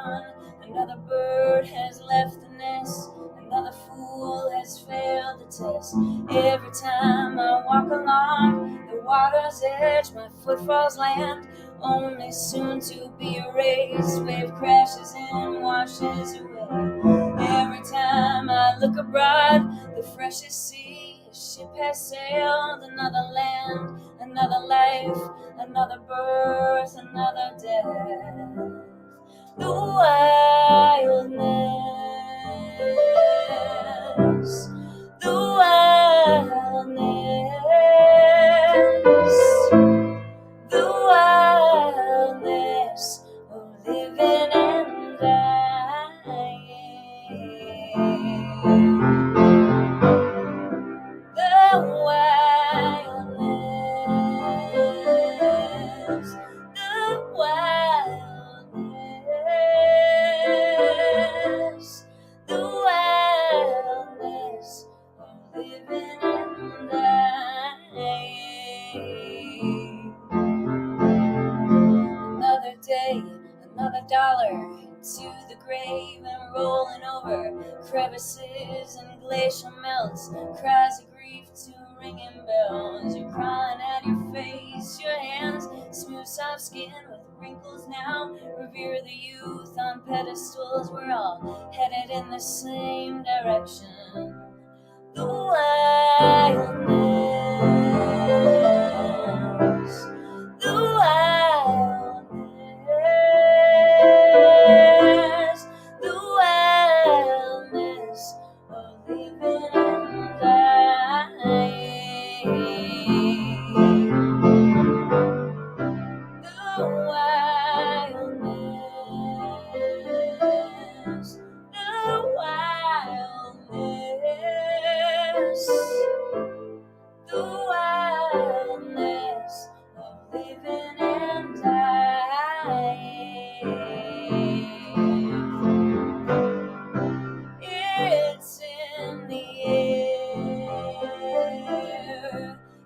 gone. Another bird has left the nest. Another fool has failed the test. Every time I walk along the water's edge, my footfalls land, only soon to be erased. Wave crashes in, washes away. Every time I look abroad, the freshest sea, a ship has sailed. Another land, another life, another birth, another death. The wildness, the wildness, the wildness of living and dying. The wildness, the wildness, the wildness of living and dying. Another day, another dollar into the grave and rolling over crevices and glacial melts, cries of grief to ringing bells. You're crying at your face, your hands, smooth soft skin with wrinkles now, revere the youth on pedestals. We're all headed in the same direction. The wildness, the wildness, the wildness of living and dying. The wildness, the wildness, the wildness of living and dying. It's in the air,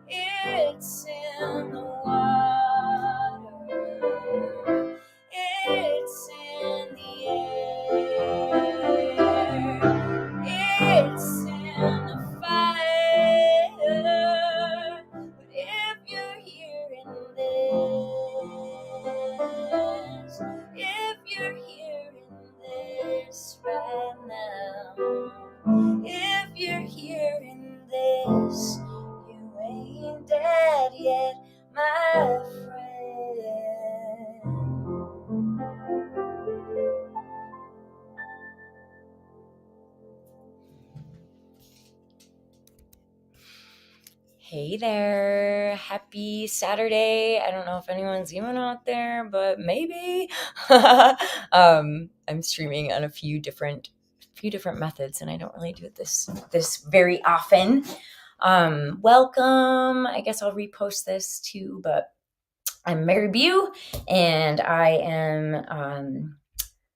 it's in the water, it's in the air, it's in the fire. But if you're hearing this, if you're hearing this right now, if you're hearing this, you ain't dead yet, my friend. Hey there, happy Saturday. I don't know if anyone's even out there, but maybe. I'm streaming on a few different methods, and I don't really do this very often. Welcome. I guess I'll repost this too, but I'm Mary Bew, and I am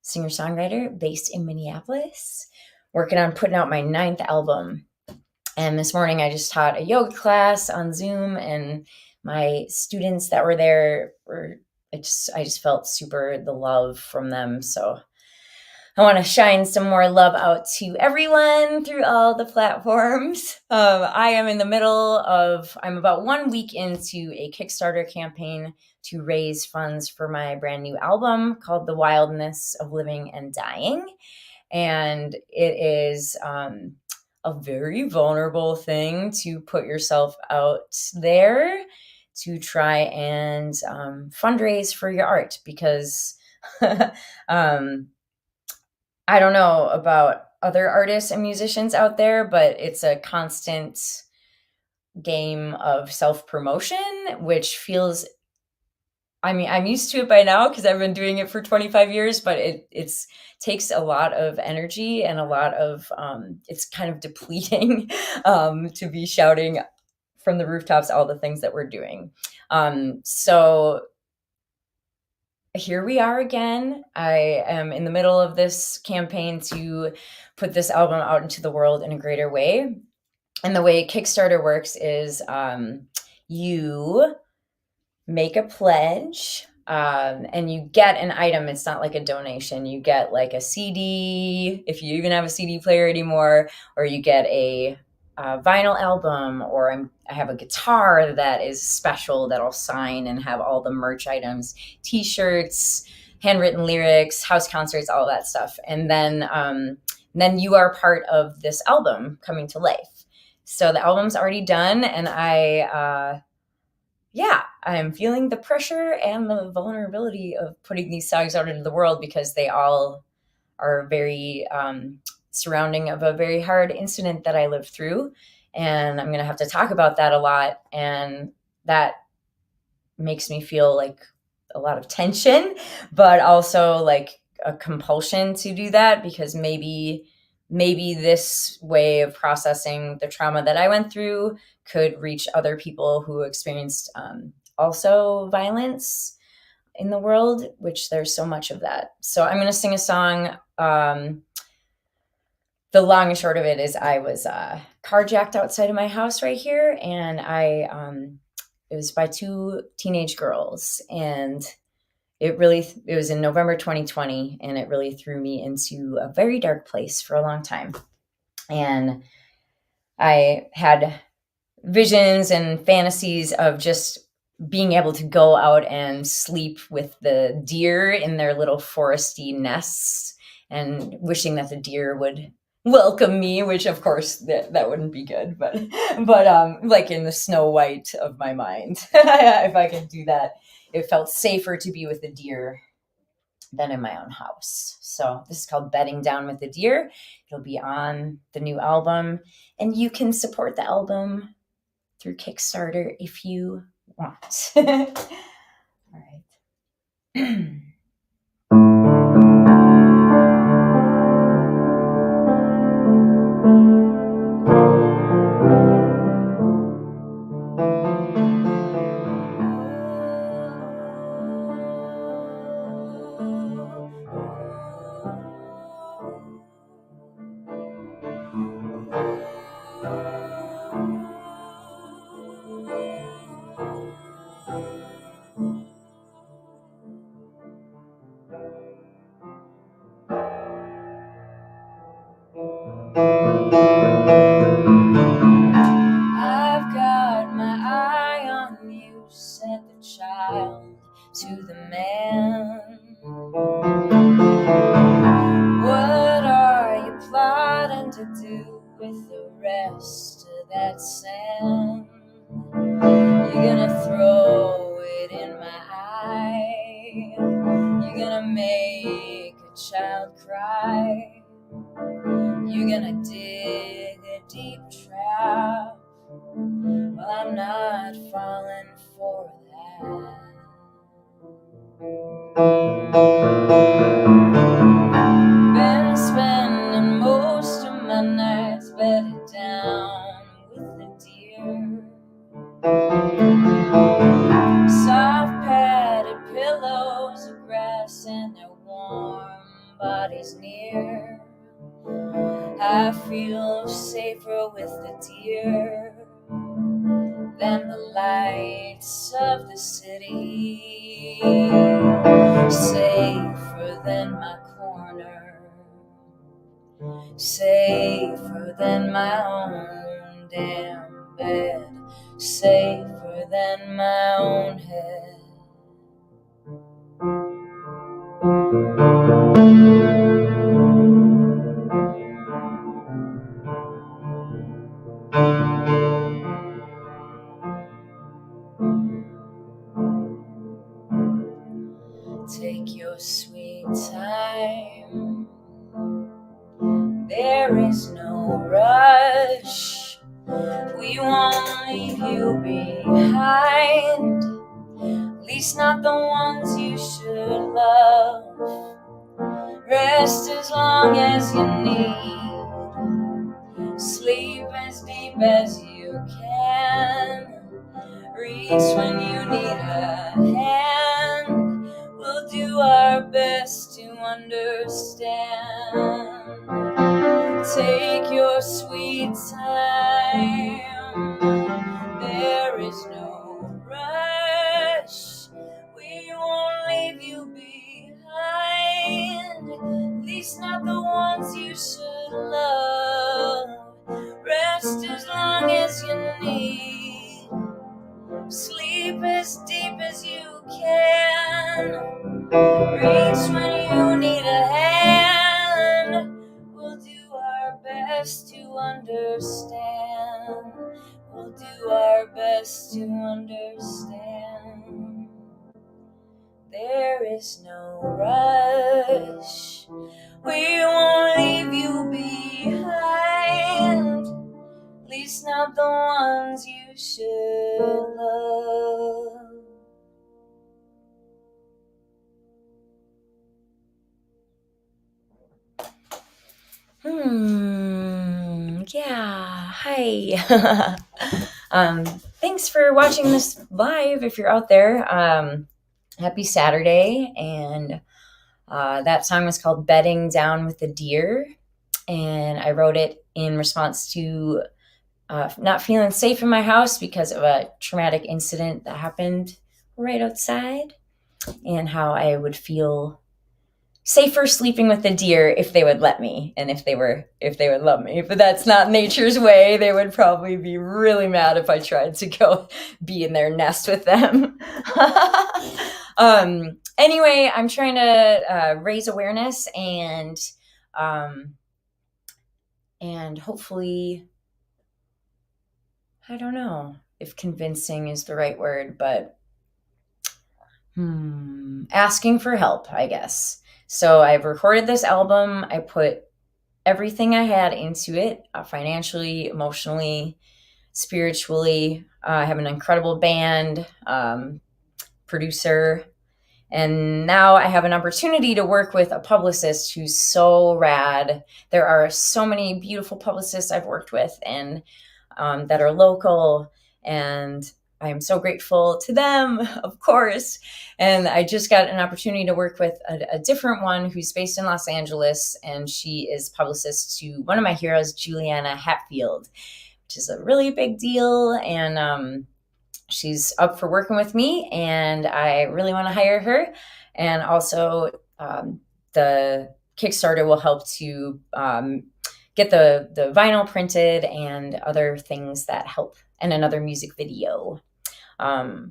singer-songwriter based in Minneapolis, working on putting out my 9th album. And this morning I just taught a yoga class on Zoom, and my students that were there I just felt super the love from them. So I want to shine some more love out to everyone through all the platforms. I am in the middle of, I'm about 1 week into a Kickstarter campaign to raise funds for my brand new album called The Wildness of Living and Dying. And it is a very vulnerable thing to put yourself out there to try and fundraise for your art, because I don't know about other artists and musicians out there, but it's a constant game of self-promotion, which feels, I mean, I'm used to it by now because I've been doing it for 25 years, but it's takes a lot of energy and a lot of, it's kind of depleting to be shouting from the rooftops all the things that we're doing. So here we are again. I am in the middle of this campaign to put this album out into the world in a greater way. And the way Kickstarter works is you make a pledge and you get an item. It's not like a donation. You get like a CD, if you even have a CD player anymore, or you get a vinyl album, or I have a guitar that is special that I'll sign and have all the merch items, t-shirts, handwritten lyrics, house concerts, all that stuff. And then you are part of this album coming to life. So the album's already done, and I'm feeling the pressure and the vulnerability of putting these songs out into the world, because they all are very surrounding of a very hard incident that I lived through. And I'm going to have to talk about that a lot. And that makes me feel like a lot of tension, but also like a compulsion to do that, because maybe this way of processing the trauma that I went through could reach other people who experienced also violence in the world, which there's so much of that. So I'm going to sing a song. The long and short of it is I was carjacked outside of my house right here, and it was by two teenage girls, and it was in November 2020, and it really threw me into a very dark place for a long time. And I had visions and fantasies of just being able to go out and sleep with the deer in their little foresty nests, and wishing that the deer would welcome me, which of course that wouldn't be good, but like in the Snow White of my mind, if I could do that, it felt safer to be with the deer than in my own house. So this is called Bedding Down with the Deer. It'll be on the new album, and you can support the album through Kickstarter if you want. All right. I've got my eye on you, said the child to the man. What are you plotting to do with the rest of that sand? You're gonna throw it in my eye. You're gonna make a child cry. You're gonna dig a deep trap. Well, I'm not falling for that. Been spending most of my nights bedded down with the deer. Soft padded pillows of grass and their warm bodies near. I feel safer with the deer than the lights of the city, safer than my corner, safer than my own damn bed, safer than my own head. Take your sweet time. There is no rush. We won't leave you behind. At least not the ones you should love. Rest as long as you need. Sleep as deep as you can. Reach when you need a hand. We'll do our best to understand. Take your sweet time. There is no rush. We won't least not the ones you should love. Rest as long as you need. Sleep as deep as you can. Reach when you need a hand. We'll do our best to understand. We'll do our best to understand. There is no rush. We won't leave you behind. At least not the ones you should love. Yeah, hi. Thanks for watching this live if you're out there. Happy Saturday. And that song was called Bedding Down with the Deer. And I wrote it in response to not feeling safe in my house because of a traumatic incident that happened right outside, and how I would feel safer sleeping with the deer if they would let me, and if they would love me. But that's not nature's way. They would probably be really mad if I tried to go be in their nest with them. Anyway, I'm trying to raise awareness and hopefully, I don't know if convincing is the right word, but asking for help, I guess. So I've recorded this album. I put everything I had into it, financially, emotionally, spiritually. I have an incredible band, producer, and now I have an opportunity to work with a publicist who's so rad. There are so many beautiful publicists I've worked with and that are local, and I'm so grateful to them, of course. And I just got an opportunity to work with a different one who's based in Los Angeles, and she is publicist to one of my heroes, Juliana Hatfield, which is a really big deal. And she's up for working with me, and I really want to hire her. And also, the Kickstarter will help to get the vinyl printed and other things that help, and another music video.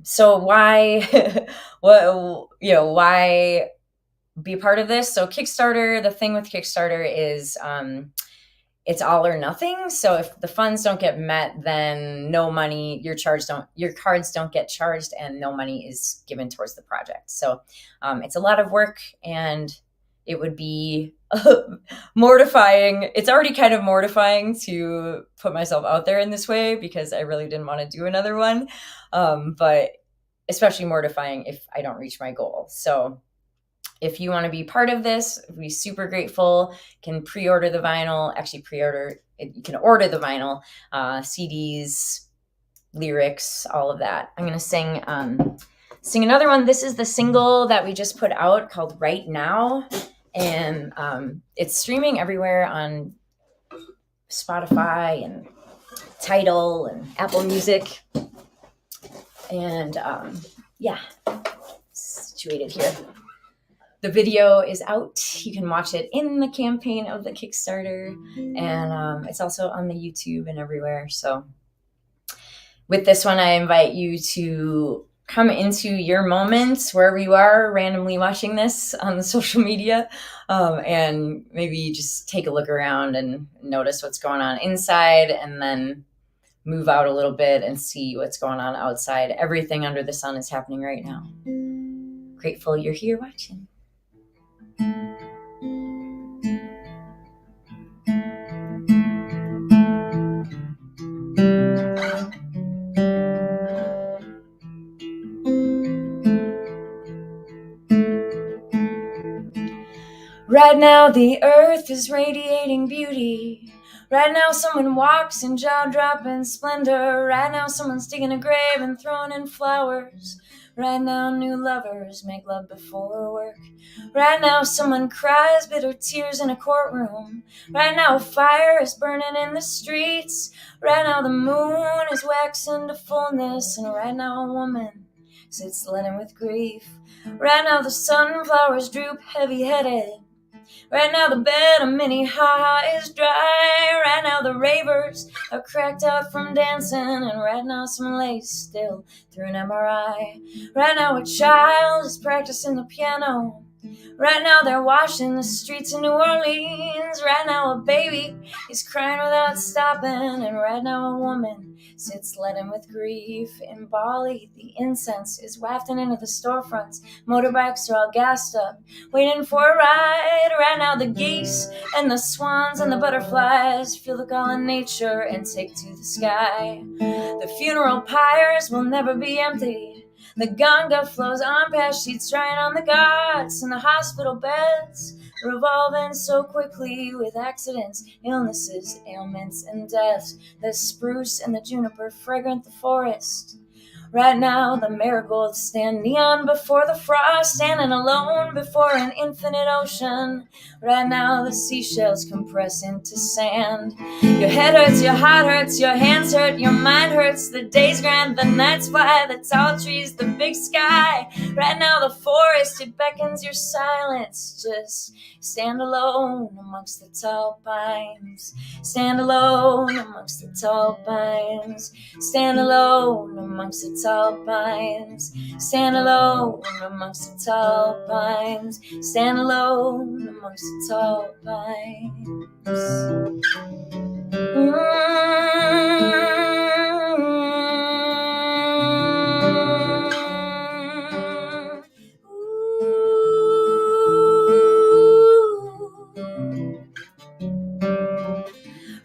So why, why be part of this? So Kickstarter, the thing with Kickstarter is, it's all or nothing. So if the funds don't get met, then no money, your cards don't get charged, and no money is given towards the project. So, it's a lot of work, and it would be mortifying. It's already kind of mortifying to put myself out there in this way because I really didn't want to do another one. But especially mortifying if I don't reach my goal. So if you want to be part of this, I'd be super grateful. You can pre-order the vinyl, you can order the vinyl, CDs, lyrics, all of that. I'm going to sing another one. This is the single that we just put out called Right Now. And it's streaming everywhere on Spotify and Tidal and Apple Music. And situated here. The video is out. You can watch it in the campaign of the Kickstarter. And it's also on the YouTube and everywhere. So with this one, I invite you to come into your moments wherever you are randomly watching this on the social media, and maybe just take a look around and notice what's going on inside, and then move out a little bit and see what's going on outside. Everything under the sun is happening right now. Grateful you're here watching. Right now the earth is radiating beauty. Right now someone walks in jaw-dropping splendor. Right now someone's digging a grave and throwing in flowers. Right now new lovers make love before work. Right now someone cries bitter tears in a courtroom. Right now a fire is burning in the streets. Right now the moon is waxing to fullness. And right now a woman sits leaden with grief. Right now the sunflowers droop heavy-headed. Right now the bed of Minnie Ha is dry. Right now the ravers are cracked out from dancing. And right now some lace still through an MRI. Right now a child is practicing the piano. Right now they're washing the streets in New Orleans. Right now a baby is crying without stopping. And right now a woman sits leaden with grief. In Bali, the incense is wafting into the storefronts. Motorbikes are all gassed up, waiting for a ride. Right now the geese and the swans and the butterflies feel the call of nature and take to the sky. The funeral pyres will never be empty. The ganga flows on past sheets drying on the gods, and the hospital beds revolving so quickly with accidents, illnesses, ailments, and deaths. The spruce and the juniper fragrant the forest. Right now the marigolds stand neon before the frost, standing alone before an infinite ocean. Right now the seashells compress into sand. Your head hurts, your heart hurts, your hands hurt, your mind hurts. The day's grand, the night's fly, the tall trees, the big sky. Right now the forest, it beckons your silence. Just stand alone amongst the tall pines. Stand alone amongst the tall pines. Stand alone amongst the tall pines. Stand alone amongst the tall pines. Stand alone amongst the tall pines.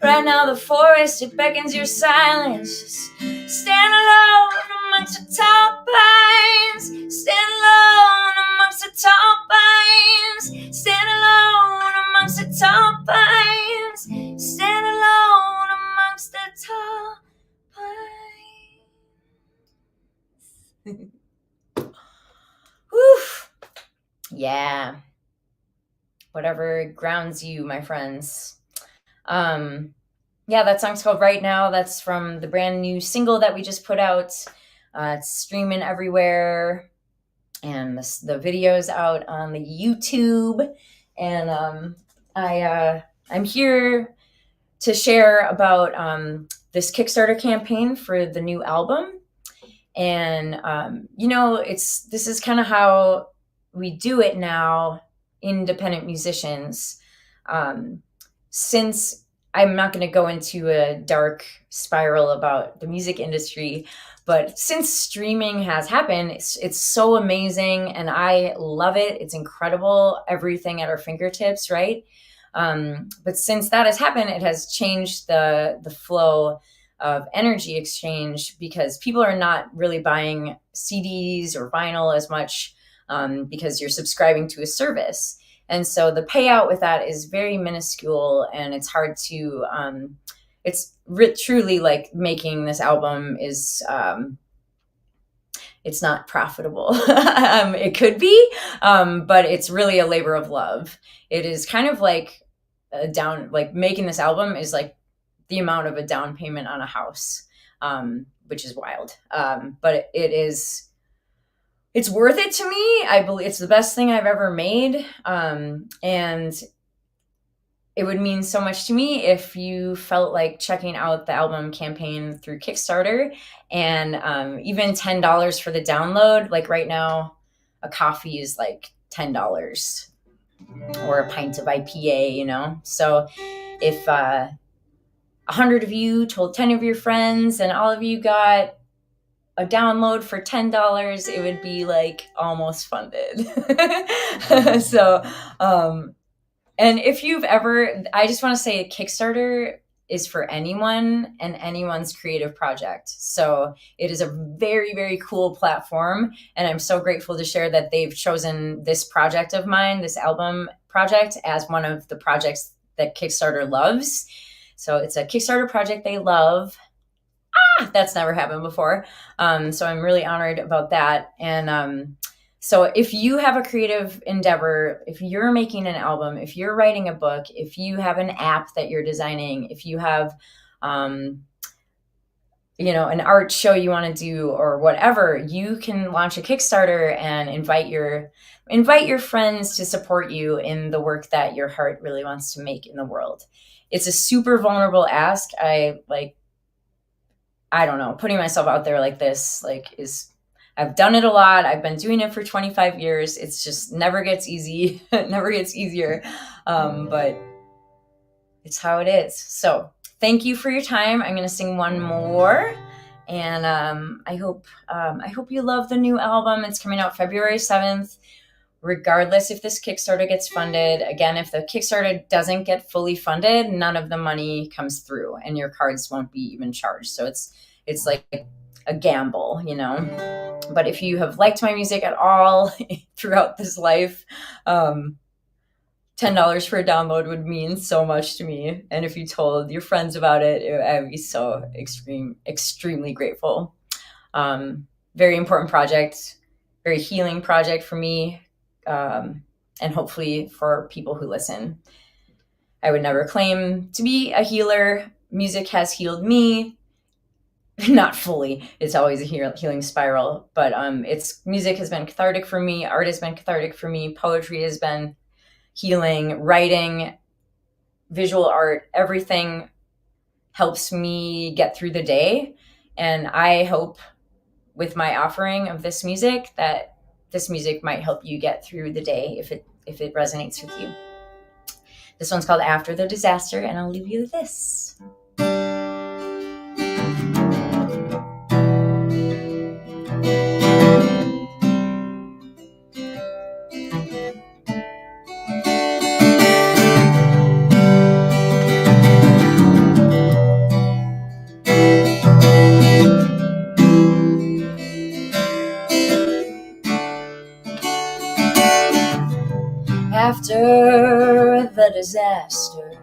Right now the forest, it beckons your silence. Just stand alone amongst the tall pines. Stand alone amongst the tall pines. Stand alone amongst the tall pines. Stand alone amongst the tall pines. Woof. Yeah. Whatever grounds you, my friends. Yeah, that song's called Right Now. That's from the brand new single that we just put out. It's streaming everywhere, and the video's out on the YouTube. And I'm here to share about this Kickstarter campaign for the new album. And this is kind of how we do it now, independent musicians. Since I'm not going to go into a dark spiral about the music industry, but since streaming has happened, it's so amazing and I love it. It's incredible, everything at our fingertips, right? But since that has happened, it has changed the flow of energy exchange, because people are not really buying CDs or vinyl as much because you're subscribing to a service. And so the payout with that is very minuscule, and it's hard to, truly like making this album is, it's not profitable. It could be, but it's really a labor of love. It is kind of like making this album is like the amount of a down payment on a house, which is wild. But it's worth it to me. I believe it's the best thing I've ever made. And it would mean so much to me if you felt like checking out the album campaign through Kickstarter, and even $10 for the download. Like right now, a coffee is like $10 or a pint of IPA, So if 100 of you told 10 of your friends and all of you got a download for $10, it would be like almost funded. So, and if you've ever, I just want to say Kickstarter is for anyone and anyone's creative project. So it is a very, very cool platform. And I'm so grateful to share that they've chosen this project of mine, this album project, as one of the projects that Kickstarter loves. So it's a Kickstarter project they love. That's never happened before. So I'm really honored about that. And so if you have a creative endeavor, if you're making an album, if you're writing a book, if you have an app that you're designing, if you have, an art show you want to do or whatever, you can launch a Kickstarter and invite your friends to support you in the work that your heart really wants to make in the world. It's a super vulnerable ask. I don't know, putting myself out there like this, I've done it a lot. I've been doing it for 25 years. It's just never gets easy. It never gets easier. But it's how it is. So thank you for your time. I'm going to sing one more. And I hope you love the new album. It's coming out February 7th. Regardless if this Kickstarter gets funded. Again, if the Kickstarter doesn't get fully funded, none of the money comes through and your cards won't be even charged. So it's like a gamble, But if you have liked my music at all throughout this life, $10 for a download would mean so much to me. And if you told your friends about it, I'd be so extremely grateful. Very important project, very healing project for me. And hopefully for people who listen. I would never claim to be a healer. Music has healed me. Not fully. It's always a healing spiral. But music has been cathartic for me. Art has been cathartic for me. Poetry has been healing. Writing, visual art, everything helps me get through the day. And I hope with my offering of this music that this music might help you get through the day if it resonates with you. This one's called After the Disaster, and I'll leave you with this. After the disaster,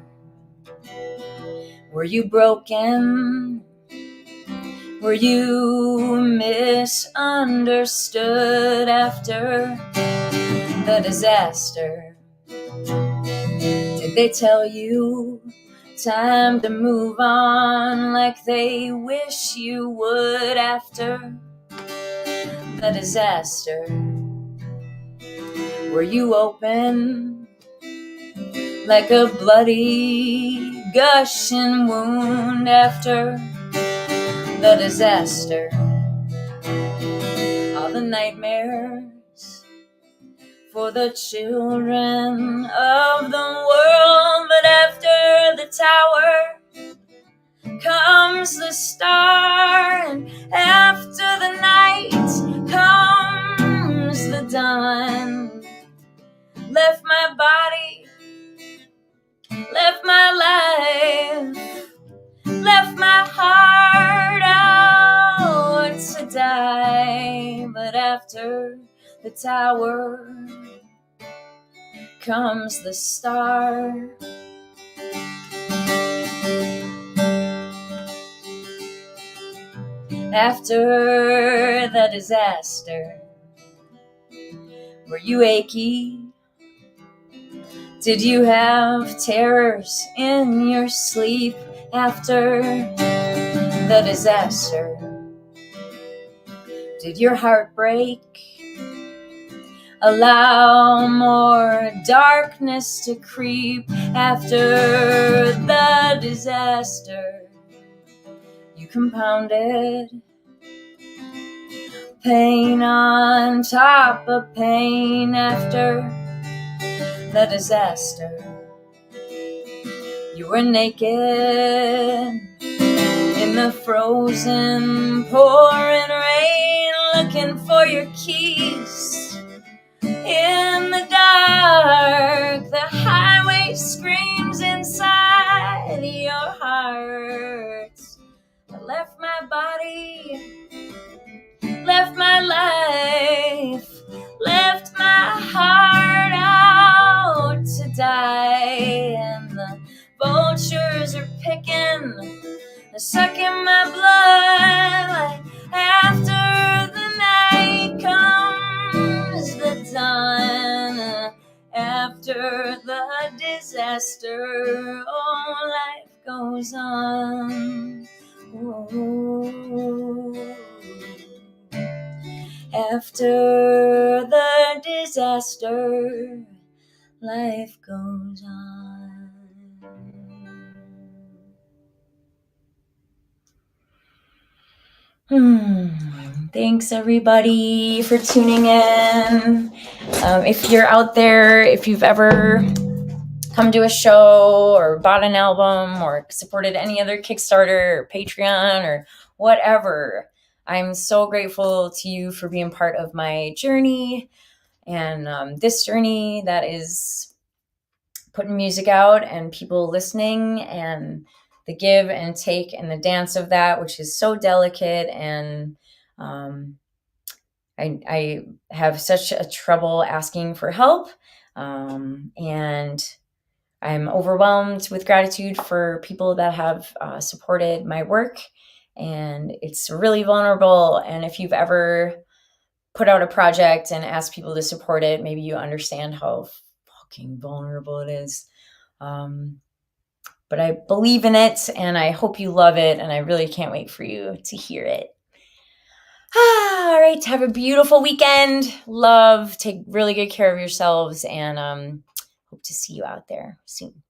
were you broken? Were you misunderstood after the disaster? Did they tell you time to move on like they wish you would after the disaster? Were you open like a bloody gushing wound after the disaster? All the nightmares for the children of the world, but after the tower comes the star, and after the night comes the dawn. Left my body, left my life, left my heart out to die. But after the tower comes the star. After the disaster, were you achy? Did you have terrors in your sleep after the disaster? Did your heart break? Allow more darkness to creep after the disaster? You compounded pain on top of pain after the disaster. You were naked in the frozen pouring rain, looking for your keys in the dark. The highway screams inside your heart. I left my body, left my life, left my heart out to die. And the vultures are picking, they're sucking my blood. Like after the night comes the dawn. After the disaster, oh, life goes on. After the disaster, life goes on. Thanks everybody for tuning in. If you're out there, if you've ever come to a show or bought an album or supported any other Kickstarter or Patreon or whatever, I'm so grateful to you for being part of my journey and this journey that is putting music out and people listening and the give and take and the dance of that, which is so delicate. And I have such a trouble asking for help. And I'm overwhelmed with gratitude for people that have supported my work. And it's really vulnerable. And if you've ever put out a project and asked people to support it, maybe you understand how fucking vulnerable it is. But I believe in it and I hope you love it. And I really can't wait for you to hear it. All right. Have a beautiful weekend. Love. Take really good care of yourselves and hope to see you out there soon.